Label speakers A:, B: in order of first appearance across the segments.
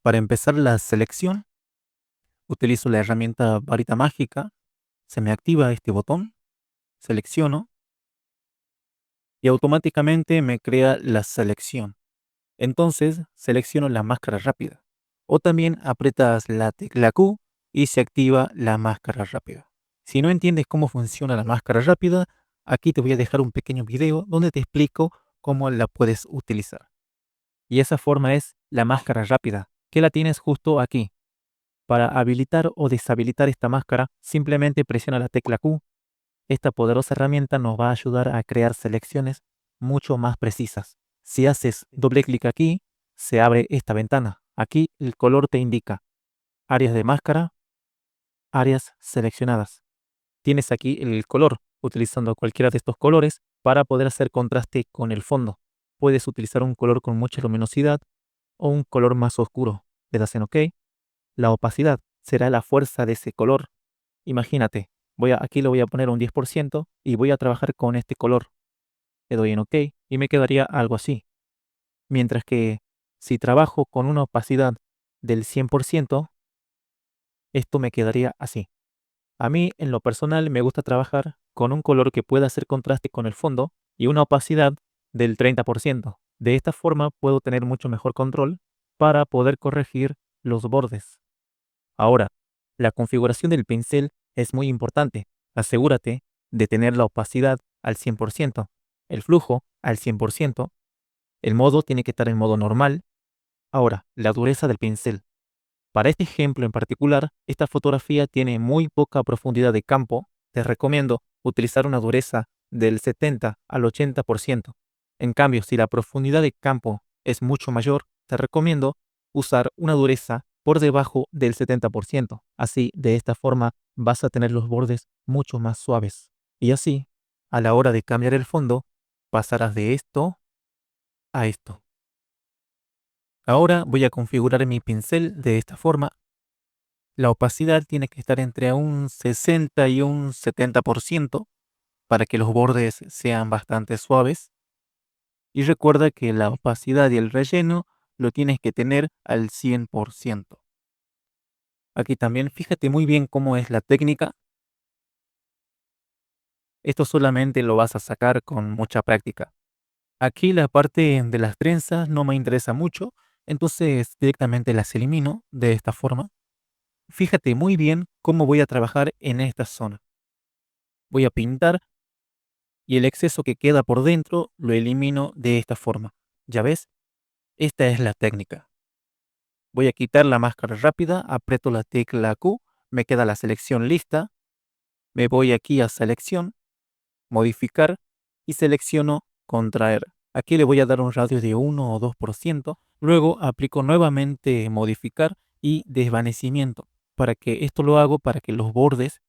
A: Para empezar la selección, utilizo la herramienta varita mágica, se me activa este botón, selecciono y automáticamente me crea la selección. Entonces selecciono la máscara rápida. O también aprietas la tecla Q y se activa la máscara rápida. Si no entiendes cómo funciona la máscara rápida, aquí te voy a dejar un pequeño video donde te explico cómo la puedes utilizar. Y esa forma es la máscara rápida, que la tienes justo aquí. Para habilitar o deshabilitar esta máscara, simplemente presiona la tecla Q. Esta poderosa herramienta nos va a ayudar a crear selecciones mucho más precisas. Si haces doble clic aquí, se abre esta ventana. Aquí el color te indica áreas de máscara, áreas seleccionadas. Tienes aquí el color, utilizando cualquiera de estos colores para poder hacer contraste con el fondo. Puedes utilizar un color con mucha luminosidad o un color más oscuro. Le das en OK. La opacidad será la fuerza de ese color. Imagínate, aquí le voy a poner un 10% y voy a trabajar con este color. Le doy en OK y me quedaría algo así. Mientras que si trabajo con una opacidad del 100%, esto me quedaría así. A mí, en lo personal, me gusta trabajar con un color que pueda hacer contraste con el fondo y una opacidad del 30%. De esta forma puedo tener mucho mejor control para poder corregir los bordes. Ahora, la configuración del pincel es muy importante. Asegúrate de tener la opacidad al 100%, el flujo al 100%, el modo tiene que estar en modo normal. Ahora, la dureza del pincel. Para este ejemplo en particular, esta fotografía tiene muy poca profundidad de campo. Te recomiendo utilizar una dureza del 70 al 80%. En cambio, si la profundidad de campo es mucho mayor, te recomiendo usar una dureza por debajo del 70%. Así, de esta forma, vas a tener los bordes mucho más suaves. Y así, a la hora de cambiar el fondo, pasarás de esto a esto. Ahora voy a configurar mi pincel de esta forma. La opacidad tiene que estar entre un 60 y un 70% para que los bordes sean bastante suaves. Y recuerda que la opacidad y el relleno lo tienes que tener al 100%. Aquí también fíjate muy bien cómo es la técnica. Esto solamente lo vas a sacar con mucha práctica. Aquí la parte de las trenzas no me interesa mucho, entonces directamente las elimino de esta forma. Fíjate muy bien cómo voy a trabajar en esta zona. Voy a pintar y el exceso que queda por dentro lo elimino de esta forma. ¿Ya ves? Esta es la técnica. Voy a quitar la máscara rápida, aprieto la tecla Q, me queda la selección lista, me voy aquí a selección, modificar y selecciono contraer. Aquí le voy a dar un radio de 1 o 2%, luego aplico nuevamente modificar y desvanecimiento. Para que esto lo hago para que los bordes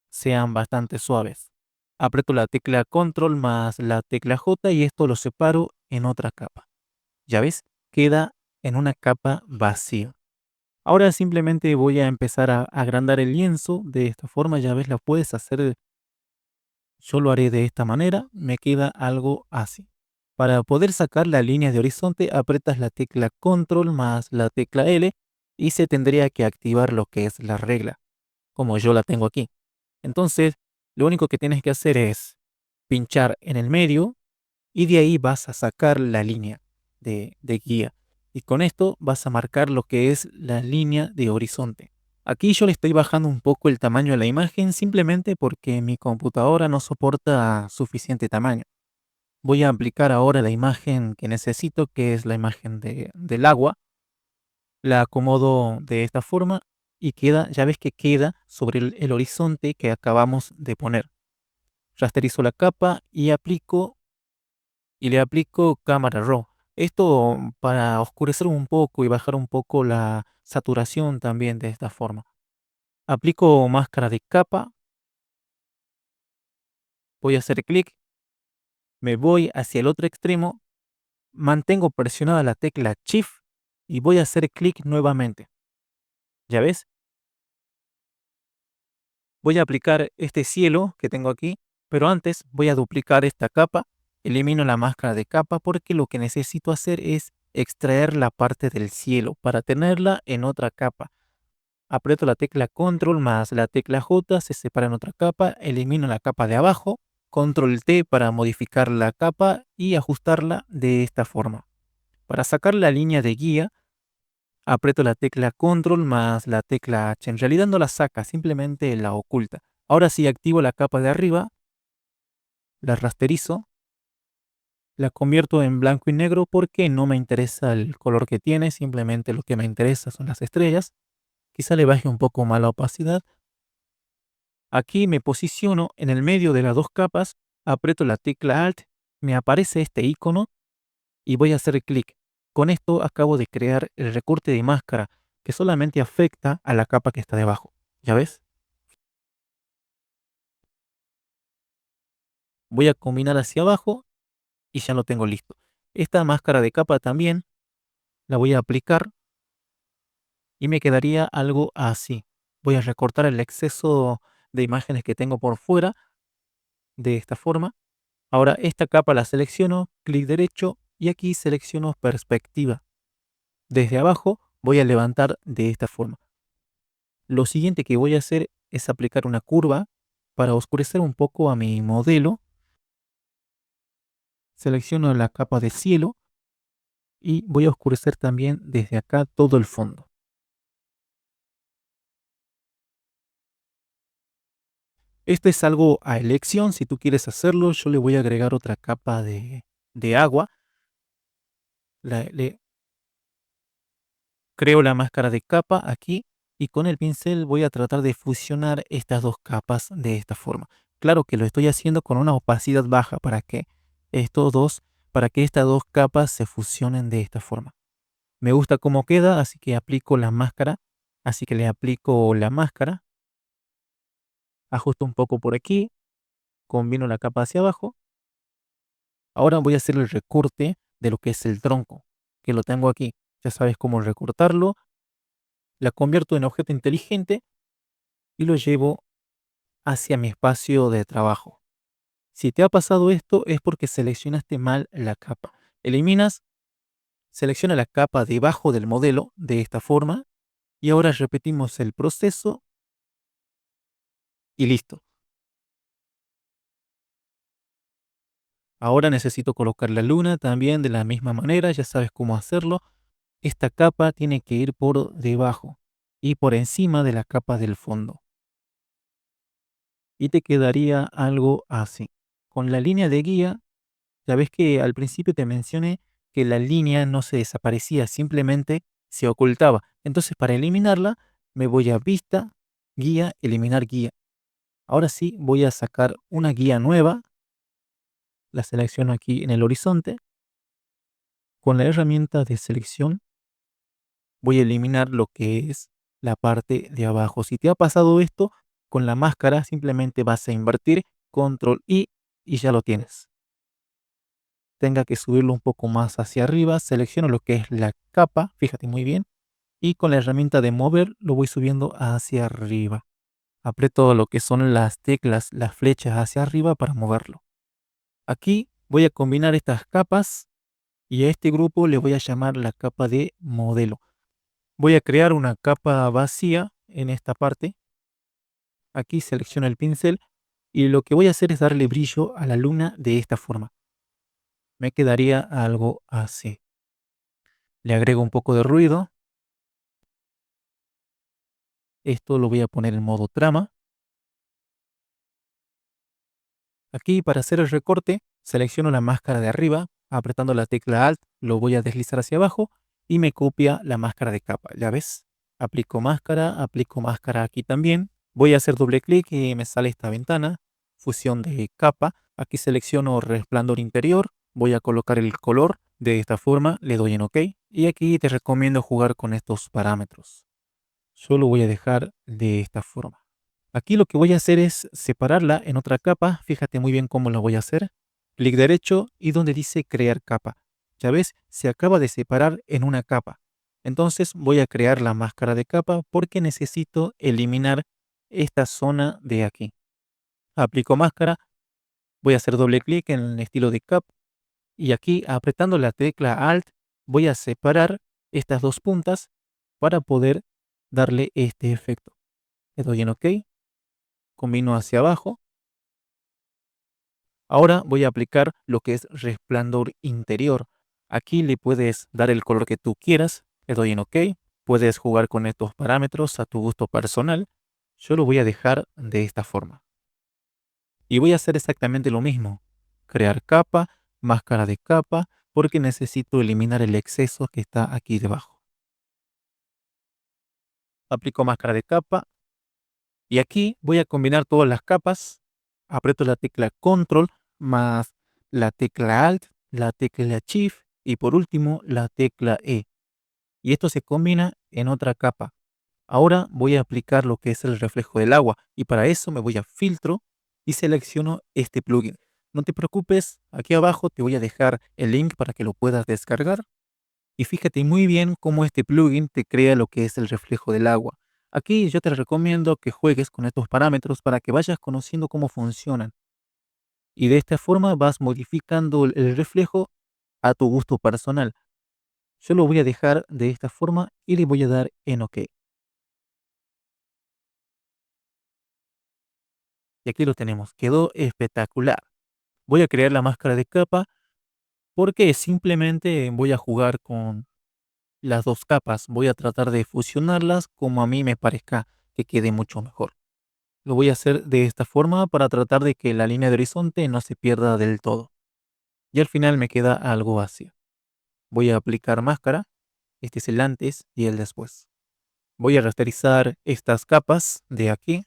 A: sean bastante suaves. Aprieto la tecla control más la tecla J y esto lo separo en otra capa. ¿Ya ves? Queda en una capa vacía. Ahora simplemente voy a empezar a agrandar el lienzo de esta forma. Ya ves, la puedes hacer. Yo lo haré de esta manera. Me queda algo así. Para poder sacar la línea de horizonte, aprietas la tecla control más la tecla L y se tendría que activar lo que es la regla, como yo la tengo aquí. Entonces, lo único que tienes que hacer es pinchar en el medio y de ahí vas a sacar la línea de guía. Y con esto vas a marcar lo que es la línea de horizonte. Aquí yo le estoy bajando un poco el tamaño de la imagen simplemente porque mi computadora no soporta suficiente tamaño. Voy a aplicar ahora la imagen que necesito, que es la imagen del agua. La acomodo de esta forma y queda, ya ves que queda sobre el horizonte que acabamos de poner. Rasterizo la capa y le aplico cámara raw. Esto para oscurecer un poco y bajar un poco la saturación también de esta forma. Aplico máscara de capa, voy a hacer clic, me voy hacia el otro extremo, mantengo presionada la tecla Shift y voy a hacer clic nuevamente. ¿Ya ves? Voy a aplicar este cielo que tengo aquí, pero antes voy a duplicar esta capa. Elimino la máscara de capa porque lo que necesito hacer es extraer la parte del cielo para tenerla en otra capa. Aprieto la tecla Control más la tecla J, se separa en otra capa, elimino la capa de abajo, Control T para modificar la capa y ajustarla de esta forma. Para sacar la línea de guía, aprieto la tecla Control más la tecla H. En realidad no la saca, simplemente la oculta. Ahora sí activo la capa de arriba, la rasterizo, la convierto en blanco y negro porque no me interesa el color que tiene, simplemente lo que me interesa son las estrellas. Quizá le baje un poco más la opacidad. Aquí me posiciono en el medio de las dos capas, aprieto la tecla Alt, me aparece este icono y voy a hacer clic. Con esto acabo de crear el recorte de máscara que solamente afecta a la capa que está debajo. ¿Ya ves? Voy a combinar hacia abajo y ya lo tengo listo. Esta máscara de capa también la voy a aplicar y me quedaría algo así. Voy a recortar el exceso de imágenes que tengo por fuera de esta forma. Ahora esta capa la selecciono, clic derecho y aquí selecciono perspectiva. Desde abajo voy a levantar de esta forma. Lo siguiente que voy a hacer es aplicar una curva para oscurecer un poco a mi modelo. Selecciono la capa de cielo y voy a oscurecer también desde acá todo el fondo. Esto es algo a elección, si tú quieres hacerlo, yo le voy a agregar otra capa de agua. Le creo la máscara de capa aquí y con el pincel voy a tratar de fusionar estas dos capas de esta forma. Claro que lo estoy haciendo con una opacidad baja para que estas dos capas se fusionen de esta forma. Me gusta cómo queda, así que aplico la máscara. Así que le aplico la máscara, ajusto un poco por aquí, combino la capa hacia abajo. Ahora voy a hacer el recorte de lo que es el tronco, que lo tengo aquí. Ya sabes cómo recortarlo. La convierto en objeto inteligente y lo llevo hacia mi espacio de trabajo. Si te ha pasado esto es porque seleccionaste mal la capa. Eliminas, selecciona la capa debajo del modelo de esta forma y ahora repetimos el proceso y listo. Ahora necesito colocar la luna también de la misma manera, ya sabes cómo hacerlo. Esta capa tiene que ir por debajo y por encima de la capa del fondo. Y te quedaría algo así. Con la línea de guía, ya ves que al principio te mencioné que la línea no se desaparecía, simplemente se ocultaba. Entonces para eliminarla me voy a vista, guía, eliminar guía. Ahora sí voy a sacar una guía nueva, la selecciono aquí en el horizonte. Con la herramienta de selección voy a eliminar lo que es la parte de abajo. Si te ha pasado esto, con la máscara simplemente vas a invertir control y ya lo tienes. Tenga que subirlo un poco más hacia arriba, selecciono lo que es la capa, fíjate muy bien, y con la herramienta de mover lo voy subiendo hacia arriba. Aprieto lo que son las teclas, las flechas hacia arriba para moverlo. Aquí voy a combinar estas capas y a este grupo le voy a llamar la capa de modelo. Voy a crear una capa vacía en esta parte. Aquí selecciono el pincel y lo que voy a hacer es darle brillo a la luna de esta forma. Me quedaría algo así. Le agrego un poco de ruido. Esto lo voy a poner en modo trama. Aquí para hacer el recorte selecciono la máscara de arriba, apretando la tecla Alt lo voy a deslizar hacia abajo y me copia la máscara de capa. ¿Ya ves? Aplico máscara aquí también. Voy a hacer doble clic y me sale esta ventana, fusión de capa. Aquí selecciono resplandor interior, voy a colocar el color de esta forma, le doy en OK y aquí te recomiendo jugar con estos parámetros. Yo lo voy a dejar de esta forma. Aquí lo que voy a hacer es separarla en otra capa. Fíjate muy bien cómo lo voy a hacer. Clic derecho y donde dice crear capa. Ya ves, se acaba de separar en una capa. Entonces voy a crear la máscara de capa porque necesito eliminar esta zona de aquí. Aplico máscara, voy a hacer doble clic en el estilo de cap y aquí apretando la tecla Alt voy a separar estas dos puntas para poder darle este efecto. Le doy en OK, combino hacia abajo. Ahora voy a aplicar lo que es resplandor interior. Aquí le puedes dar el color que tú quieras. Le doy en OK. Puedes jugar con estos parámetros a tu gusto personal. Yo lo voy a dejar de esta forma. Y voy a hacer exactamente lo mismo. Crear capa, máscara de capa, porque necesito eliminar el exceso que está aquí debajo. Aplico máscara de capa. Y aquí voy a combinar todas las capas. Aprieto la tecla Control más la tecla Alt, la tecla Shift y por último la tecla E. Y esto se combina en otra capa. Ahora voy a aplicar lo que es el reflejo del agua y para eso me voy a filtro y selecciono este plugin. No te preocupes, aquí abajo te voy a dejar el link para que lo puedas descargar. Y fíjate muy bien cómo este plugin te crea lo que es el reflejo del agua. Aquí yo te recomiendo que juegues con estos parámetros para que vayas conociendo cómo funcionan. Y de esta forma vas modificando el reflejo a tu gusto personal. Yo lo voy a dejar de esta forma y le voy a dar en OK. Y aquí lo tenemos, quedó espectacular. Voy a crear la máscara de capa porque simplemente voy a jugar con las dos capas. Voy a tratar de fusionarlas como a mí me parezca que quede mucho mejor. Lo voy a hacer de esta forma para tratar de que la línea de horizonte no se pierda del todo. Y al final me queda algo vacío. Voy a aplicar máscara. Este es el antes y el después. Voy a rasterizar estas capas de aquí.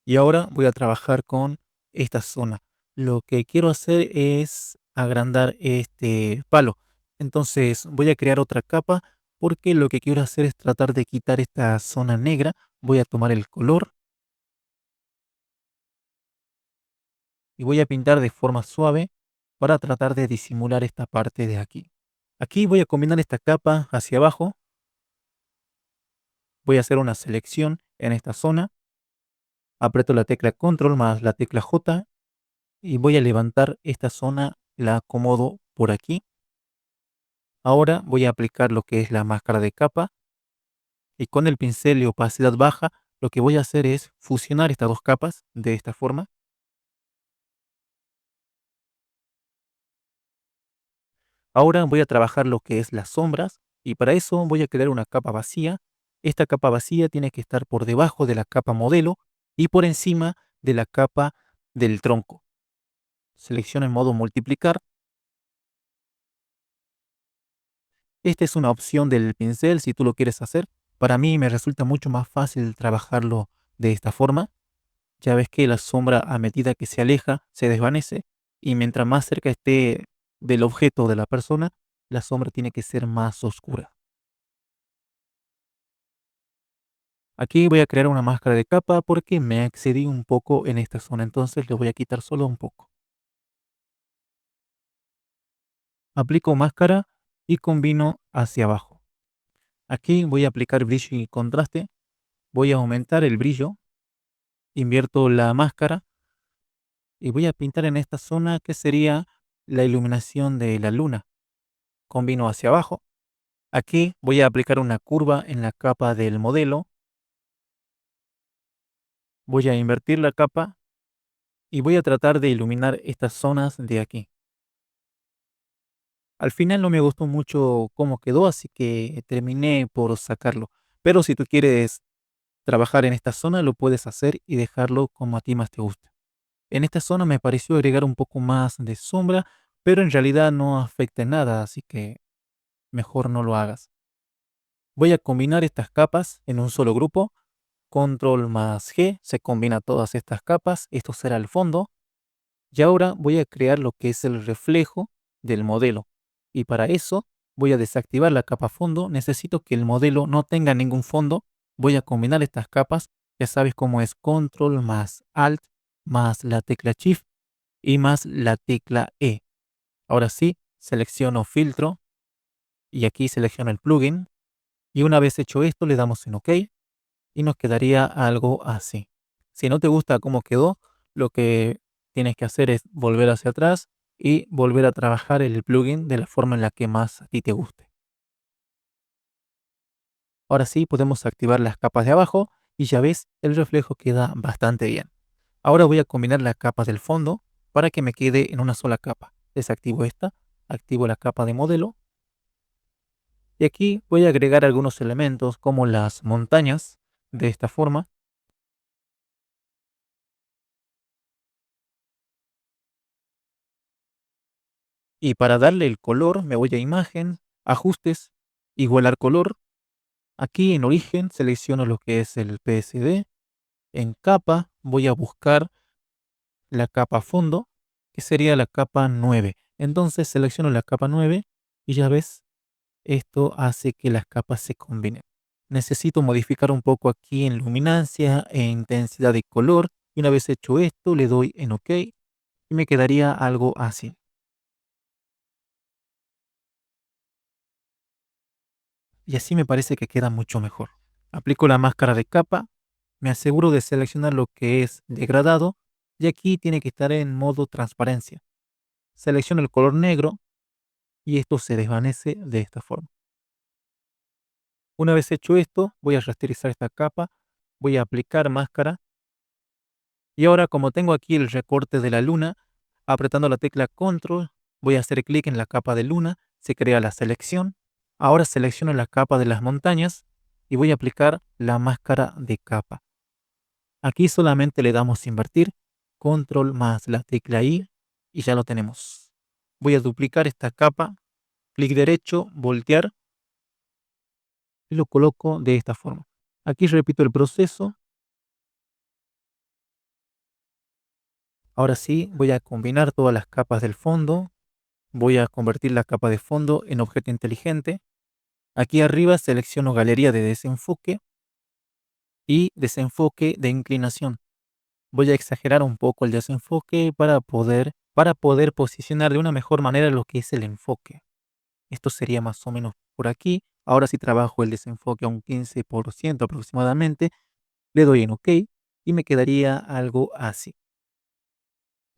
A: Y ahora voy a trabajar con esta zona. Lo que quiero hacer es agrandar este palo. Entonces voy a crear otra capa porque lo que quiero hacer es tratar de quitar esta zona negra. Voy a tomar el color y voy a pintar de forma suave para tratar de disimular esta parte de aquí. Aquí voy a combinar esta capa hacia abajo. Voy a hacer una selección en esta zona. Aprieto la tecla Control más la tecla J y voy a levantar esta zona, la acomodo por aquí. Ahora voy a aplicar lo que es la máscara de capa y con el pincel y opacidad baja lo que voy a hacer es fusionar estas dos capas de esta forma. Ahora voy a trabajar lo que es las sombras y para eso voy a crear una capa vacía. Esta capa vacía tiene que estar por debajo de la capa modelo y por encima de la capa del tronco. Selecciono en modo multiplicar. Esta es una opción del pincel si tú lo quieres hacer. Para mí me resulta mucho más fácil trabajarlo de esta forma. Ya ves que la sombra a medida que se aleja se desvanece y mientras más cerca esté del objeto o de la persona, la sombra tiene que ser más oscura. Aquí voy a crear una máscara de capa porque me excedí un poco en esta zona, entonces le voy a quitar solo un poco. Aplico máscara y combino hacia abajo. Aquí voy a aplicar brillo y contraste. Voy a aumentar el brillo, invierto la máscara y voy a pintar en esta zona que sería la iluminación de la luna. Combino hacia abajo. Aquí voy a aplicar una curva en la capa del modelo. Voy a invertir la capa y voy a tratar de iluminar estas zonas de aquí. Al final no me gustó mucho cómo quedó, así que terminé por sacarlo. Pero si tú quieres trabajar en esta zona, lo puedes hacer y dejarlo como a ti más te gusta. En esta zona me pareció agregar un poco más de sombra, pero en realidad no afecta en nada, así que mejor no lo hagas. Voy a combinar estas capas en un solo grupo. Control más G, se combina todas estas capas. Esto será el fondo. Y ahora voy a crear lo que es el reflejo del modelo. Y para eso voy a desactivar la capa fondo. Necesito que el modelo no tenga ningún fondo. Voy a combinar estas capas. Ya sabes cómo es Control más Alt más la tecla Shift y más la tecla E. Ahora sí, selecciono filtro y aquí selecciono el plugin. Y una vez hecho esto, le damos en OK y nos quedaría algo así. Si no te gusta cómo quedó, lo que tienes que hacer es volver hacia atrás y volver a trabajar el plugin de la forma en la que más a ti te guste. Ahora sí podemos activar las capas de abajo y ya ves, el reflejo queda bastante bien. Ahora voy a combinar las capas del fondo para que me quede en una sola capa. Desactivo esta, activo la capa de modelo y aquí voy a agregar algunos elementos como las montañas de esta forma. Y para darle el color me voy a imagen, ajustes, igualar color. Aquí en origen selecciono lo que es el PSD. En capa voy a buscar la capa fondo, que sería la capa 9. Entonces selecciono la capa 9 y ya ves, esto hace que las capas se combinen. Necesito modificar un poco aquí en luminancia e intensidad de color. Y una vez hecho esto, le doy en OK y me quedaría algo así. Y así me parece que queda mucho mejor. Aplico la máscara de capa, me aseguro de seleccionar lo que es degradado y aquí tiene que estar en modo transparencia. Selecciono el color negro y esto se desvanece de esta forma. Una vez hecho esto, voy a rasterizar esta capa, voy a aplicar máscara y ahora como tengo aquí el recorte de la luna, apretando la tecla Control, voy a hacer clic en la capa de luna, se crea la selección. Ahora selecciono la capa de las montañas y voy a aplicar la máscara de capa. Aquí solamente le damos invertir, control más la tecla I y ya lo tenemos. Voy a duplicar esta capa, clic derecho, voltear y lo coloco de esta forma. Aquí repito el proceso. Ahora sí, voy a combinar todas las capas del fondo. Voy a convertir la capa de fondo en objeto inteligente. Aquí arriba selecciono galería de desenfoque y desenfoque de inclinación. Voy a exagerar un poco el desenfoque para poder posicionar de una mejor manera lo que es el enfoque. Esto sería más o menos por aquí. Ahora si trabajo el desenfoque a un 15% aproximadamente, le doy en OK y me quedaría algo así.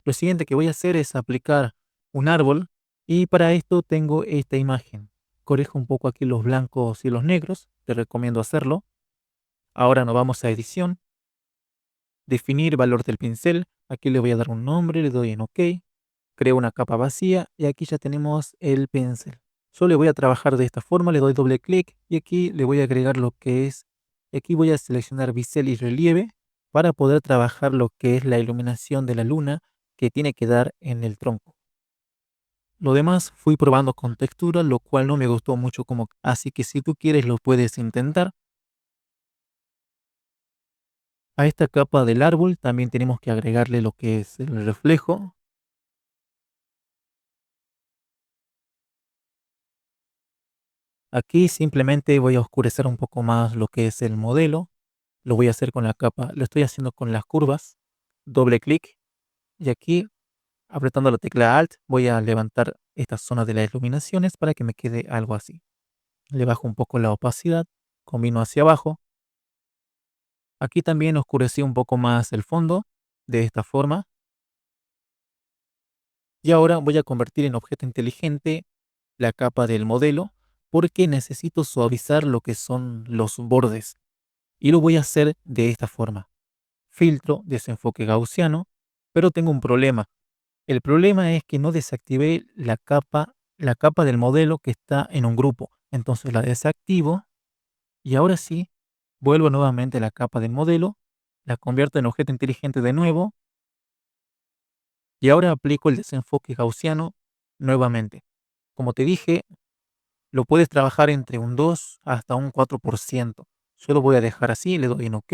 A: Lo siguiente que voy a hacer es aplicar un árbol y para esto tengo esta imagen. Corrijo un poco aquí los blancos y los negros, te recomiendo hacerlo. Ahora nos vamos a edición, definir valor del pincel. Aquí le voy a dar un nombre, le doy en OK, creo una capa vacía y aquí ya tenemos el pincel. Solo voy a trabajar de esta forma, le doy doble clic y aquí le voy a agregar lo que es, aquí voy a seleccionar bisel y relieve para poder trabajar lo que es la iluminación de la luna que tiene que dar en el tronco. Lo demás fui probando con textura, lo cual no me gustó mucho así que si tú quieres lo puedes intentar. A esta capa del árbol también tenemos que agregarle lo que es el reflejo. Aquí simplemente voy a oscurecer un poco más lo que es el modelo. Lo voy a hacer con la capa, lo estoy haciendo con las curvas. Doble clic y aquí apretando la tecla Alt voy a levantar esta zona de las iluminaciones para que me quede algo así. Le bajo un poco la opacidad, combino hacia abajo. Aquí también oscurecí un poco más el fondo de esta forma. Y ahora voy a convertir en objeto inteligente la capa del modelo porque necesito suavizar lo que son los bordes. Y lo voy a hacer de esta forma. Filtro, desenfoque gaussiano, pero tengo un problema. El problema es que no desactivé la capa del modelo que está en un grupo. Entonces la desactivo y ahora sí vuelvo nuevamente a la capa del modelo, la convierto en objeto inteligente de nuevo y ahora aplico el desenfoque gaussiano nuevamente. Como te dije, lo puedes trabajar entre un 2 hasta un 4%. Yo lo voy a dejar así, le doy en OK.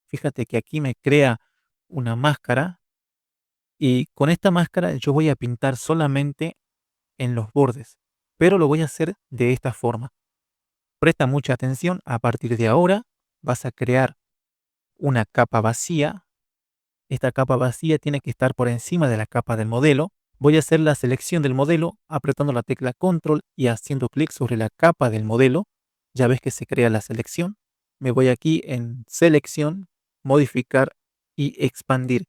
A: Fíjate que aquí me crea una máscara y con esta máscara yo voy a pintar solamente en los bordes, pero lo voy a hacer de esta forma. Presta mucha atención, a partir de ahora vas a crear una capa vacía. Esta capa vacía tiene que estar por encima de la capa del modelo. Voy a hacer la selección del modelo apretando la tecla Control y haciendo clic sobre la capa del modelo. Ya ves que se crea la selección. Me voy aquí en selección, modificar y expandir.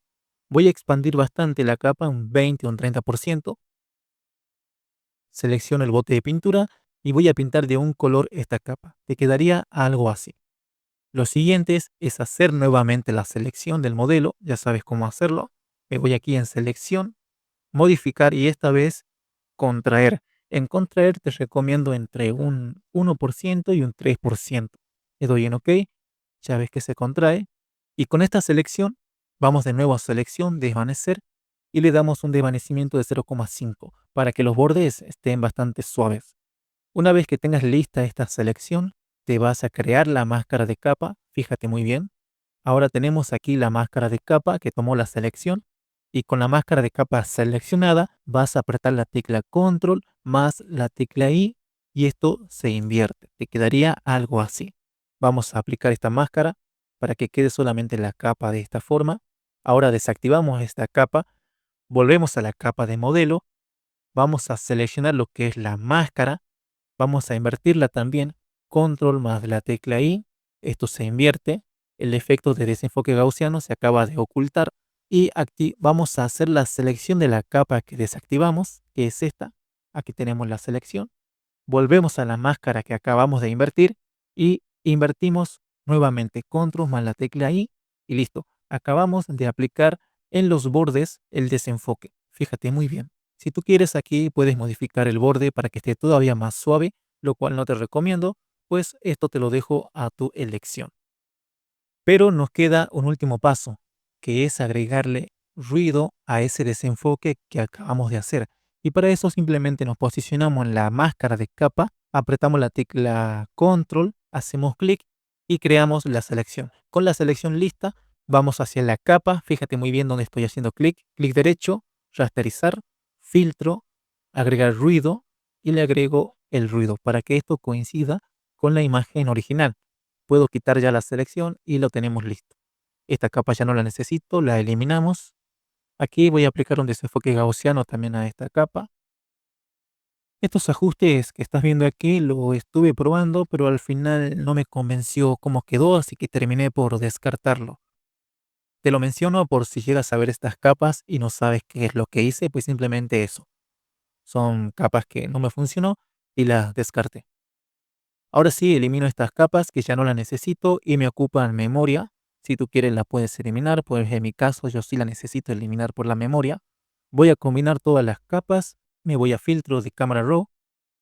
A: Voy a expandir bastante la capa, un 20 o un 30%. Selecciono el bote de pintura y voy a pintar de un color esta capa. Te quedaría algo así. Lo siguiente es hacer nuevamente la selección del modelo. Ya sabes cómo hacerlo. Me voy aquí en selección, modificar y esta vez contraer. En contraer te recomiendo entre un 1% y un 3%. Le doy en OK. Ya ves que se contrae. Y con esta selección vamos de nuevo a selección, desvanecer y le damos un desvanecimiento de 0,5 para que los bordes estén bastante suaves. Una vez que tengas lista esta selección, te vas a crear la máscara de capa. Fíjate muy bien. Ahora tenemos aquí la máscara de capa que tomó la selección y con la máscara de capa seleccionada vas a apretar la tecla Control más la tecla I y esto se invierte. Te quedaría algo así. Vamos a aplicar esta máscara para que quede solamente la capa de esta forma. Ahora desactivamos esta capa, volvemos a la capa de modelo, vamos a seleccionar lo que es la máscara. Vamos a invertirla también. Control más la tecla I. Esto se invierte. El efecto de desenfoque gaussiano se acaba de ocultar. Y aquí vamos a hacer la selección de la capa que desactivamos, que es esta. Aquí tenemos la selección. Volvemos a la máscara que acabamos de invertir y invertimos nuevamente Control más la tecla I y listo. Acabamos de aplicar en los bordes el desenfoque. Fíjate muy bien. Si tú quieres aquí puedes modificar el borde para que esté todavía más suave, lo cual no te recomiendo, pues esto te lo dejo a tu elección. Pero nos queda un último paso, que es agregarle ruido a ese desenfoque que acabamos de hacer. Y para eso simplemente nos posicionamos en la máscara de capa, apretamos la tecla Control, hacemos clic y creamos la selección. Con la selección lista, vamos hacia la capa. Fíjate muy bien donde estoy haciendo clic. Clic derecho, rasterizar, filtro, agregar ruido y le agrego el ruido para que esto coincida con la imagen original. Puedo quitar ya la selección y lo tenemos listo. Esta capa ya no la necesito, la eliminamos. Aquí voy a aplicar un desenfoque gaussiano también a esta capa. Estos ajustes que estás viendo aquí lo estuve probando, pero al final no me convenció cómo quedó, así que terminé por descartarlo. Te lo menciono por si llegas a ver estas capas y no sabes qué es lo que hice, pues simplemente eso. Son capas que no me funcionó y las descarté. Ahora sí, elimino estas capas que ya no las necesito y me ocupan memoria. Si tú quieres la puedes eliminar, pues en mi caso yo sí la necesito eliminar por la memoria. Voy a combinar todas las capas, me voy a filtro de cámara raw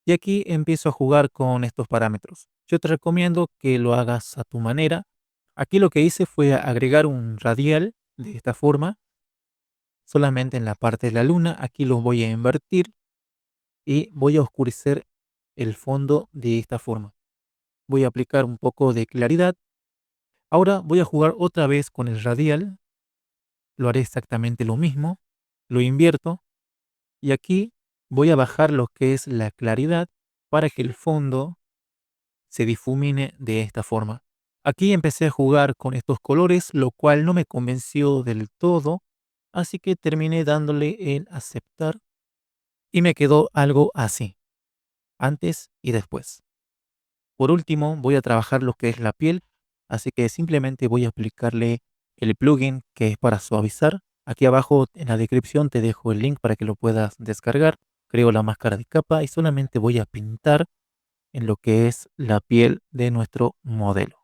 A: y aquí empiezo a jugar con estos parámetros. Yo te recomiendo que lo hagas a tu manera. Aquí lo que hice fue agregar un radial de esta forma, solamente en la parte de la luna. Aquí lo voy a invertir y voy a oscurecer el fondo de esta forma. Voy a aplicar un poco de claridad. Ahora voy a jugar otra vez con el radial. Lo haré exactamente lo mismo. Lo invierto. Y aquí voy a bajar lo que es la claridad para que el fondo se difumine de esta forma. Aquí empecé a jugar con estos colores, lo cual no me convenció del todo. Así que terminé dándole en aceptar. Y me quedó algo así. Antes y después. Por último, voy a trabajar lo que es la piel, así que simplemente voy a aplicarle el plugin que es para suavizar. Aquí abajo en la descripción te dejo el link para que lo puedas descargar. Creo la máscara de capa y solamente voy a pintar en lo que es la piel de nuestro modelo.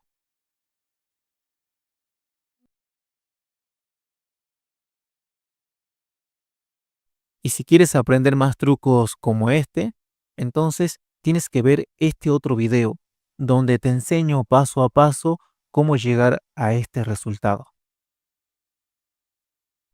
A: Y si quieres aprender más trucos como este, entonces tienes que ver este otro video donde te enseño paso a paso cómo llegar a este resultado.